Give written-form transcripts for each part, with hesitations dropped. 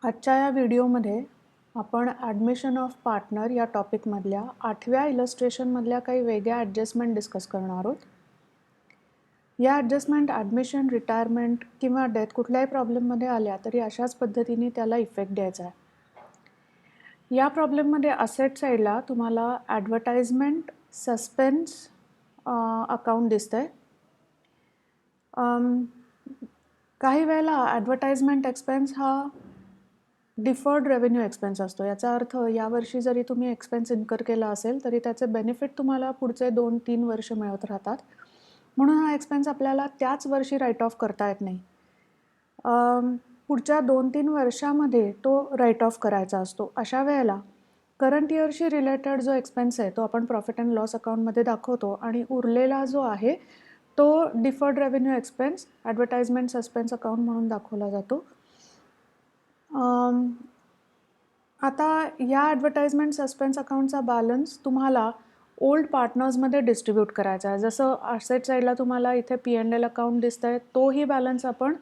आजच्या या व्हिडिओमध्ये आपण ॲडमिशन ऑफ पार्टनर या टॉपिकमधल्या 8व्या इलस्ट्रेशनमधल्या काही वेगळ्या ॲडजस्टमेंट डिस्कस करणार आहोत. या ॲडजस्टमेंट ॲडमिशन, रिटायरमेंट किंवा डेथ कुठल्याही प्रॉब्लेममध्ये आल्या तरी अशाच पद्धतीने त्याला इफेक्ट द्यायचा आहे. या प्रॉब्लेममध्ये असेट साईडला तुम्हाला ॲडव्हर्टाइजमेंट सस्पेन्स अकाउंट दिसतंय. काही वेळेला ॲडव्हर्टाइजमेंट एक्सपेन्स हा डिफर्ड रेव्हेन्यू एक्सपेन्स असतो. याचा अर्थ यावर्षी जरी तुम्ही एक्सपेन्स इन्कर केला असेल तरी त्याचे बेनिफिट तुम्हाला पुढचे 2-3 वर्ष मिळत राहतात. म्हणून हा एक्सपेन्स आपल्याला त्याच वर्षी राईट ऑफ करता येत नाही. पुढच्या 2-3 वर्षामध्ये तो राईट ऑफ करायचा असतो. अशा वेळेला करंट इयरशी रिलेटेड जो एक्सपेन्स आहे तो आपण प्रॉफिट अँड लॉस अकाउंटमध्ये दाखवतो आणि उरलेला जो आहे तो deferred revenue expense advertisement suspense account म्हणून दाखवला जातो. आता या ॲडव्हर्टाइजमेंट सस्पेन्स अकाउंटचा बॅलन्स तुम्हाला ओल्ड पार्टनर्समध्ये डिस्ट्रीब्यूट करायचा आहे. जसं असेट साईडला तुम्हाला इथे P&L अकाउंट दिसतं आहे, तोही बॅलन्स आपण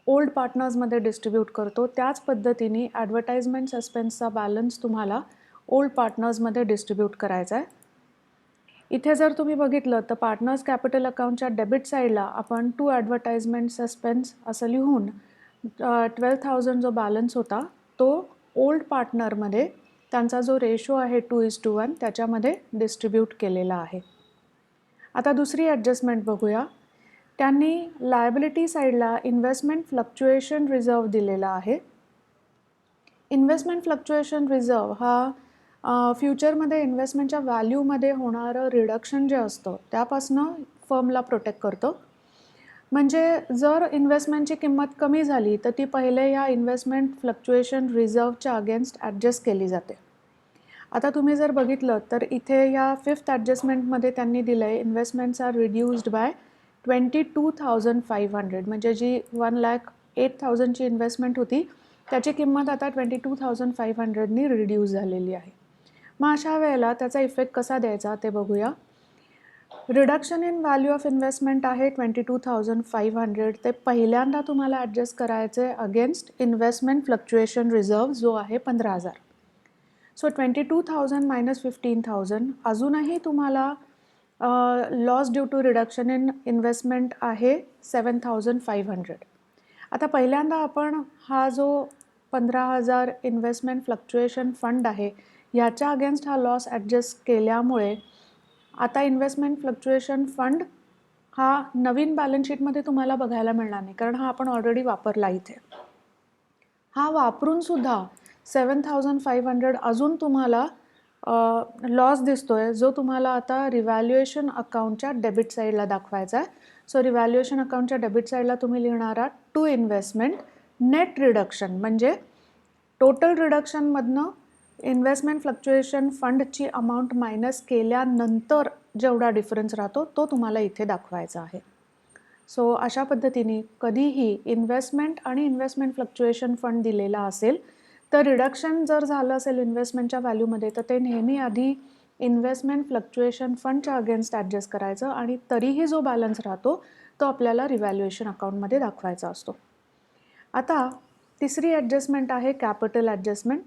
ओल्ड पार्टनर्समध्ये डिस्ट्रीब्यूट करतो. त्याच पद्धतीने ॲडव्हर्टाइजमेंट सस्पेन्सचा बॅलन्स तुम्हाला ओल्ड पार्टनर्समध्ये डिस्ट्रीब्यूट करायचा आहे. इथे जर तुम्ही बघितलं तर पार्टनर्स कॅपिटल अकाउंटच्या डेबिट साईडला आपण टू ॲडव्हर्टाइजमेंट सस्पेन्स असं लिहून 12,000 जो बॅलन्स होता तो ओल्ड पार्टनरमध्ये त्यांचा जो रेशो आहे 2:1 त्याच्यामध्ये डिस्ट्रीब्यूट केलेला आहे. आता दुसरी ॲडजस्टमेंट बघूया. त्यांनी लायबिलिटी साईडला इन्व्हेस्टमेंट फ्लक्च्युएशन रिझर्व दिलेला आहे. इन्व्हेस्टमेंट फ्लक्च्युएशन रिझर्व हा फ्युचरमध्ये इन्व्हेस्टमेंटच्या व्हॅल्यूमध्ये होणारं रिडक्शन जे असतं त्यापासून फर्मला प्रोटेक्ट करतो. म्हणजे जर इन्व्हेस्टमेंटची किंमत कमी झाली तर ती पहिले या इन्व्हेस्टमेंट फ्लक्च्युएशन रिझर्वच्या अगेन्स्ट ॲडजस्ट केली जाते. आता तुम्ही जर बघितलं तर इथे या 5th ॲडजस्टमेंटमध्ये त्यांनी दिलं आहे इन्व्हेस्टमेंट्स आर रिड्यूस्ड बाय 22,500 म्हणजे जी 1,08,000ची इन्व्हेस्टमेंट होती त्याची किंमत आता 22,500नी रिड्यूस झालेली आहे. मग अशा वेळेला त्याचा इफेक्ट कसा द्यायचा ते बघूया. Reduction in value of investment आहे 22,500. ते पहिल्यांदा तुम्हाला ॲडजस्ट करायचे अगेन्स्ट इन्व्हेस्टमेंट फ्लक्च्युएशन रिझर्व जो आहे 15,000. सो 22,000 मायनस 15,000 अजूनही तुम्हाला loss due to reduction in investment आहे 7,500. आता पहिल्यांदा आपण हा जो 15,000 इन्व्हेस्टमेंट फ्लक्च्युएशन फंड आहे ह्याच्या अगेन्स्ट हा लॉस ॲडजस्ट केल्यामुळे आता इन्व्हेस्टमेंट फ्लक्च्युएशन फंड हा नवीन बॅलन्स शीटमध्ये तुम्हाला बघायला मिळणार नाही कारण हा आपण ऑलरेडी वापरला इथे. हा वापरूनसुद्धा 7,500 अजून तुम्हाला लॉस दिसतोय जो तुम्हाला आता रिव्हॅल्युएशन अकाउंटच्या डेबिट साईडला दाखवायचा आहे. सो रिव्हॅल्युएशन अकाउंटच्या डेबिट साईडला तुम्ही लिहिणार आहात टू इन्व्हेस्टमेंट नेट रिडक्शन म्हणजे टोटल रिडक्शनमधनं इन्व्हेस्टमेंट फ्लक्च्युएशन फंडची अमाऊंट मायनस केल्यानंतर जेवढा डिफरन्स राहतो तो तुम्हाला इथे दाखवायचा आहे. सो अशा पद्धतीने कधीही इन्व्हेस्टमेंट आणि इन्व्हेस्टमेंट फ्लक्च्युएशन फंड दिलेला असेल तर रिडक्शन जर झालं असेल इन्व्हेस्टमेंटच्या व्हॅल्यूमध्ये तर ते नेहमी आधी इन्व्हेस्टमेंट फ्लक्च्युएशन फंडच्या अगेन्स्ट ॲडजस्ट करायचं आणि तरीही जो बॅलन्स राहतो तो आपल्याला रिव्हॅल्युएशन अकाउंटमध्ये दाखवायचा असतो. आता तिसरी ॲडजस्टमेंट आहे कॅपिटल ॲडजस्टमेंट.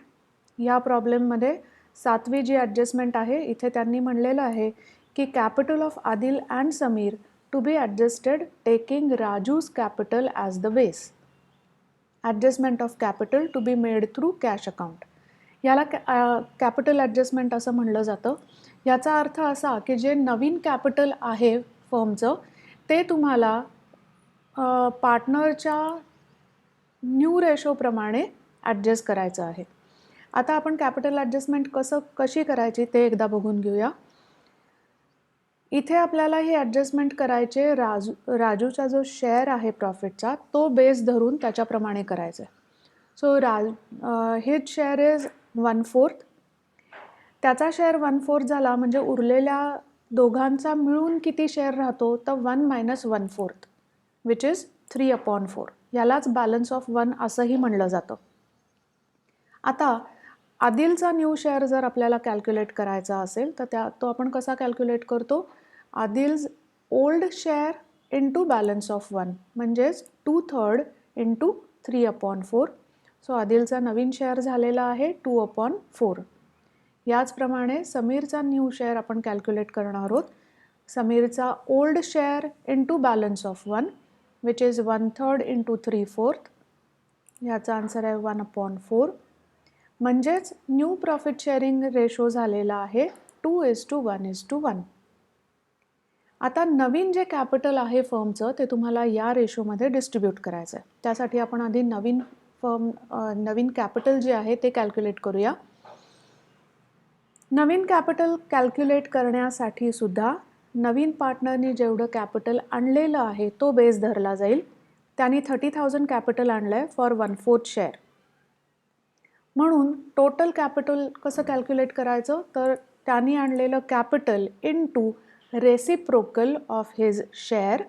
या प्रॉब्लेममध्ये 7वी जी ॲडजस्टमेंट आहे इथे त्यांनी म्हणलेलं आहे की capital of Adil and Sameer to be adjusted taking Raju's capital as the base. Adjustment of capital to be made through cash account. याला कॅपिटल ॲडजस्टमेंट असं म्हणलं जातं. याचा अर्थ असा की जे नवीन कॅपिटल आहे फर्मचं ते तुम्हाला पार्टनरच्या न्यू रेशोप्रमाणे ॲडजस्ट करायचं आहे. आता आपण कॅपिटल ॲडजस्टमेंट कशी करायची ते एकदा बघून घेऊया. इथे आपल्याला ही ॲडजस्टमेंट करायचे राजूचा जो शेअर आहे प्रॉफिटचा तो बेस धरून त्याच्याप्रमाणे करायचं आहे. So his share is 1/4. त्याचा शेअर 1/4 झाला म्हणजे उरलेल्या दोघांचा मिळून किती शेअर राहतो तर 1 - 1/4 विच इज 3/4. यालाच बॅलन्स ऑफ 1 असंही म्हणलं जातं. आता आदिलचा न्यू शेअर जर आपल्याला कॅल्क्युलेट करायचा असेल तर तो आपण कसा कॅल्क्युलेट करतो. Adil's old share into balance of 1 म्हणजेच 2/3 इंटू 3/4. सो आदिलचा नवीन शेअर झालेला आहे 2/4. याचप्रमाणे समीरचा न्यू शेअर आपण कॅल्क्युलेट करणार आहोत. समीरचा old share into balance of 1 which is 1/3 into 3/4. याचा आन्सर आहे 1/4. म्हणजेच न्यू प्रॉफिट शेअरिंग रेशो झालेला आहे 2:1:1. आता नवीन जे कॅपिटल आहे फर्मचं ते तुम्हाला या रेशोमध्ये डिस्ट्रीब्यूट करायचं आहे. त्यासाठी आपण आधी नवीन कॅपिटल जे आहे ते कॅल्क्युलेट करूया. नवीन कॅपिटल कॅल्क्युलेट करण्यासाठी सुद्धा नवीन पार्टनरनी जेवढं कॅपिटल आणलेलं आहे तो बेस धरला जाईल. त्यांनी 30,000 कॅपिटल आणलं आहे फॉर 1/4 शेअर. म्हणून टोटल कॅपिटल कसं कॅल्क्युलेट करायचं, तर त्यांनी आणलेलं capital into reciprocal of his share.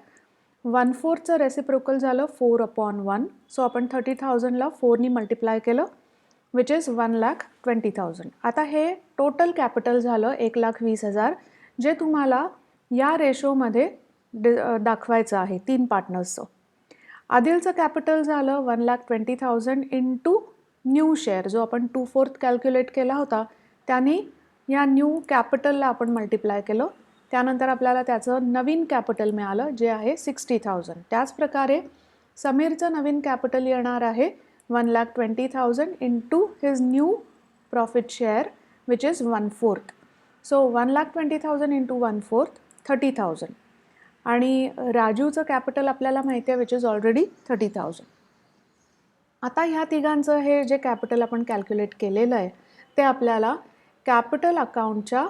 1/4चं रेसिप्रोकल झालं 4/1. सो आपण 30,000ला 4नी मल्टिप्लाय केलं विच इज 1,20,000. आता हे टोटल कॅपिटल झालं 1,20,000 जे तुम्हाला या रेशोमध्ये दाखवायचं आहे 3 पार्टनर्सचं. आदिलचं कॅपिटल झालं 1,20,000 इंटू न्यू शेअर जो आपण 2/4 कॅल्क्युलेट केला होता. त्यांनी या न्यू कॅपिटलला आपण मल्टिप्लाय केलं. त्यानंतर आपल्याला त्याचं नवीन कॅपिटल मिळालं जे आहे 60,000. त्याचप्रकारे समीरचं नवीन कॅपिटल येणार आहे 1,20,000 into his new profit share which is 1/4. So 1,20,000 into 1/4 30,000. आणि राजूचं कॅपिटल आपल्याला माहिती आहे विच इज ऑलरेडी 30,000. आता ह्या तिघांचं हे जे कॅपिटल आपण कॅल्क्युलेट केलेलं आहे ते आपल्याला कॅपिटल अकाउंटच्या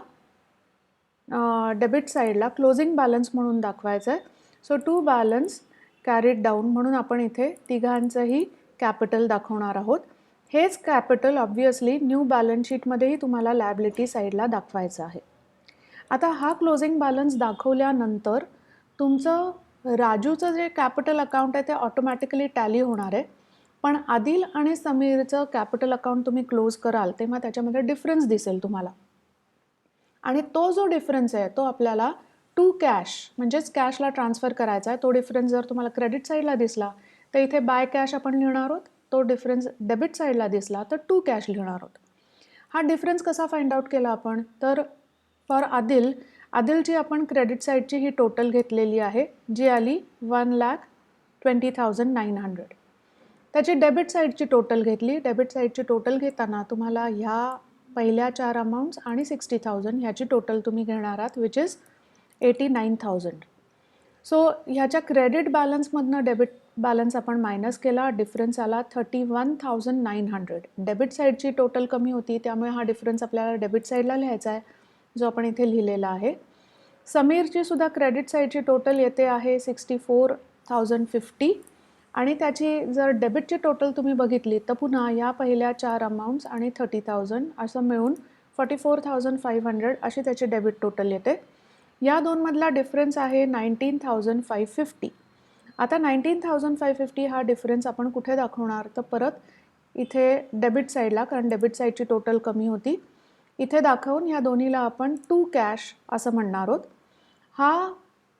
डेबिट साईडला क्लोजिंग बॅलन्स म्हणून दाखवायचं आहे. So to balance carried down म्हणून आपण इथे तिघांचंही कॅपिटल दाखवणार आहोत. हेच कॅपिटल ऑब्व्हियसली न्यू बॅलन्स शीटमध्येही तुम्हाला लायबिलिटी साईडला दाखवायचं आहे. आता हा क्लोजिंग बॅलन्स दाखवल्यानंतर तुमचं राजूचं जे कॅपिटल अकाउंट आहे ते ऑटोमॅटिकली टॅली होणार आहे. पण आदिल आणि समीरचं कॅपिटल अकाउंट तुम्ही क्लोज कराल तेव्हा त्याच्यामध्ये डिफरन्स दिसेल तुम्हाला. आणि तो जो डिफरन्स आहे तो आपल्याला टू कॅश म्हणजेच कॅशला ट्रान्सफर करायचा आहे. तो डिफरन्स जर तुम्हाला क्रेडिट साईडला दिसला तर इथे बाय कॅश आपण लिहिणार आहोत. तो डिफरन्स डेबिट साईडला दिसला तर टू कॅश लिहिणार आहोत. हा डिफरन्स कसा फाइंड आउट केला आपण, तर फॉर आदिलची आपण क्रेडिट साईडची ही टोटल घेतलेली आहे जी आली 1,20,900. त्याची डेबिट साईडची टोटल घेतली. डेबिट साईडची टोटल घेताना तुम्हाला ह्या पहिल्या 4 अमाऊंट्स आणि 60,000 ह्याची टोटल तुम्ही घेणार आहात विच इज 89,000. सो ह्याच्या क्रेडिट बॅलन्समधनं डेबिट बॅलन्स आपण मायनस केला. डिफरन्स आला 31,900. डेबिट साईडची टोटल कमी होती त्यामुळे हा डिफरन्स आपल्याला डेबिट साईडला लिहायचा आहे जो आपण इथे लिहिलेला आहे. समीरची सुद्धा क्रेडिट साईडची टोटल येते आहे 64,050 आणि त्याची जर डेबिटची टोटल तुम्ही बघितली तर पुन्हा या पहिल्या 4 अमाऊंट्स आणि 30,000 असं मिळून 44,500 अशी त्याची डेबिट टोटल येते. या दोनमधला डिफरन्स आहे 19,550. आता 19,550 हा डिफरन्स आपण कुठे दाखवणार, तर परत इथे डेबिट साईडला, कारण डेबिट साईडची टोटल कमी होती, इथे दाखवून ह्या दोन्हीला आपण टू कॅश असं म्हणणार आहोत. हा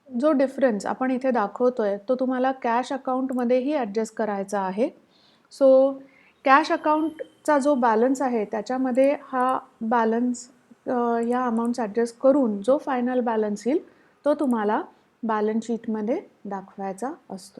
जो डिफरन्स आपण इथे दाखवतोय तो तुम्हाला कॅश अकाउंटमध्येही ॲडजस्ट करायचा आहे. सो कॅश अकाउंटचा जो बॅलन्स आहे त्याच्यामध्ये हा बॅलन्स या अमाऊंट्स ॲडजस्ट करून जो फायनल बॅलन्स येईल तो तुम्हाला बॅलन्स शीटमध्ये दाखवायचा असतो.